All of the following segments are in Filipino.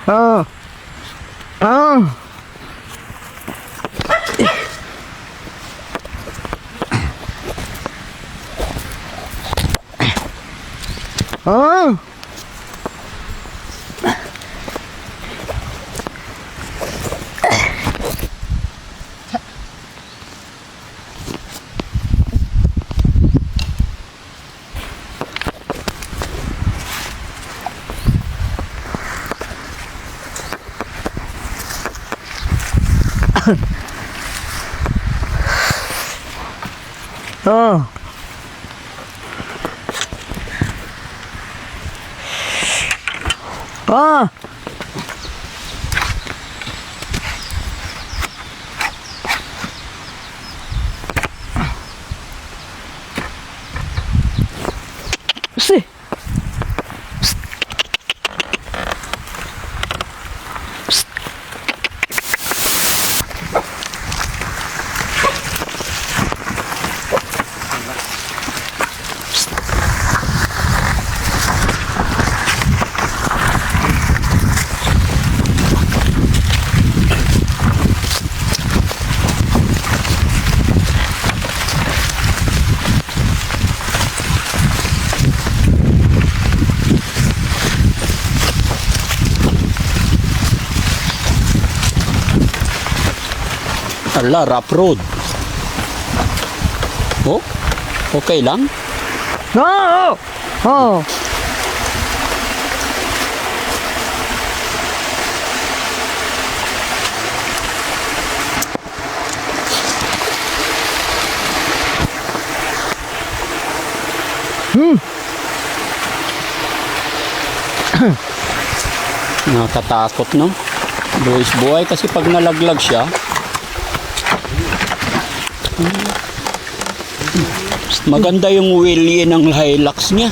Oh. Oh. Oh. Oh. Ah. Si. Ala, rough road. Oh, okay lang? Oh. Oh. Nakakatakot, no? Buwis buhay kasi pag nalaglag siya, maganda yung wheel ng Hilux niya.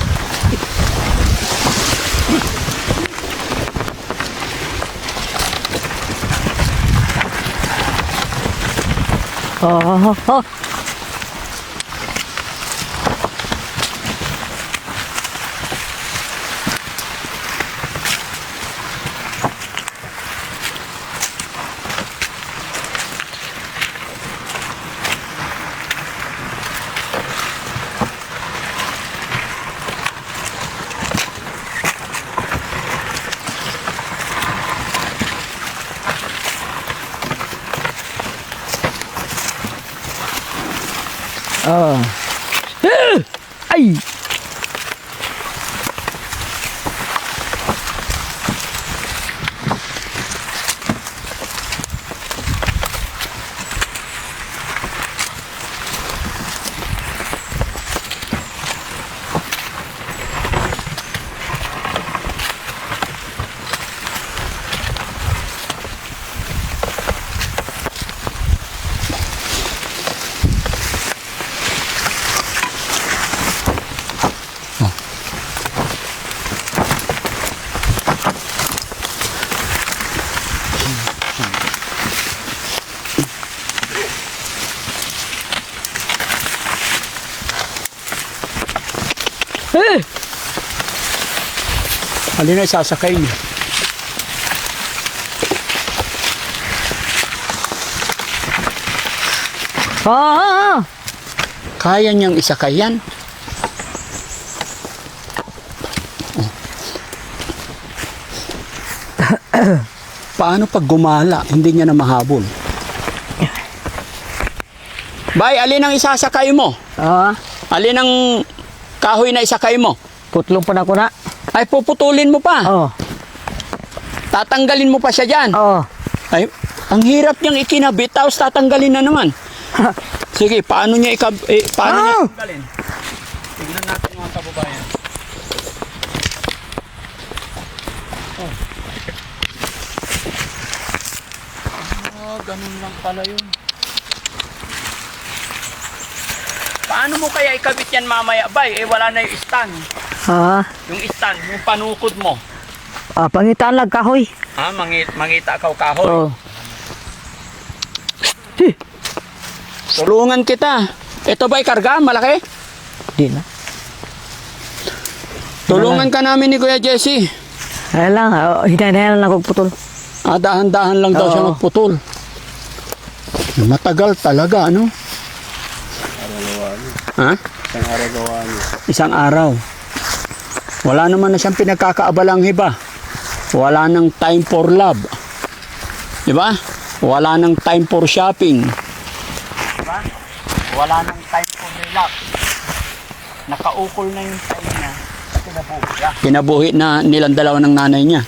Oh. Oh. Oh. Ay. Eh. Alin na isasakay niya? Ah. Kaya niyang isakay yan. Paano pag gumala, hindi niya na mahabol? Bay, alin ang isasakay mo? Ah. Alin ang kahoy na isakay mo? Putlong pa na ko na. Ay, puputulin mo pa. Oh. Tatanggalin mo pa siya dyan. Oh. Ay, ang hirap niyang ikinabit, tapos tatanggalin na naman. Sige, paano niya paano niya Ah! tanggalin? Tignan natin mga kababayan. Ganun lang pala yun. Paano mo kaya ikabit yan mamaya, bay? Eh, wala na yung stand. Ah. Yung stand, yung panukod mo. Ah, pangitaan lang kahoy. Ah, mangita ka kahoy. Oh. Tulungan kita. Ito ba'y karga? Malaki? Di na. Tulungan ka namin ni Kuya Jesse. Ayan lang, hinay-hinay lang ako putol. Dahan-dahan lang daw Oo. siya magputol. Matagal talaga, ano? Ha? Isang araw. Wala naman na siyang pinagkakaabalang iba. Wala nang time for love. Di ba? Wala nang time for shopping. Di ba? Wala nang time for relax. Nakaukol na yung time niya sa kinabuhi. Kinabuhi na nilang dalawa ng nanay niya.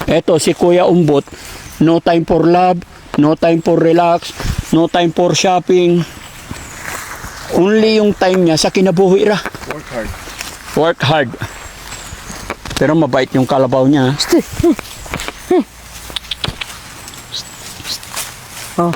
Eto, si Kuya Umbot, no time for love, no time for relax, no time for shopping. Only yung time niya sa kinabuhi ra. Work hard. Work hard. Pero mabait yung kalabaw niya. Oh.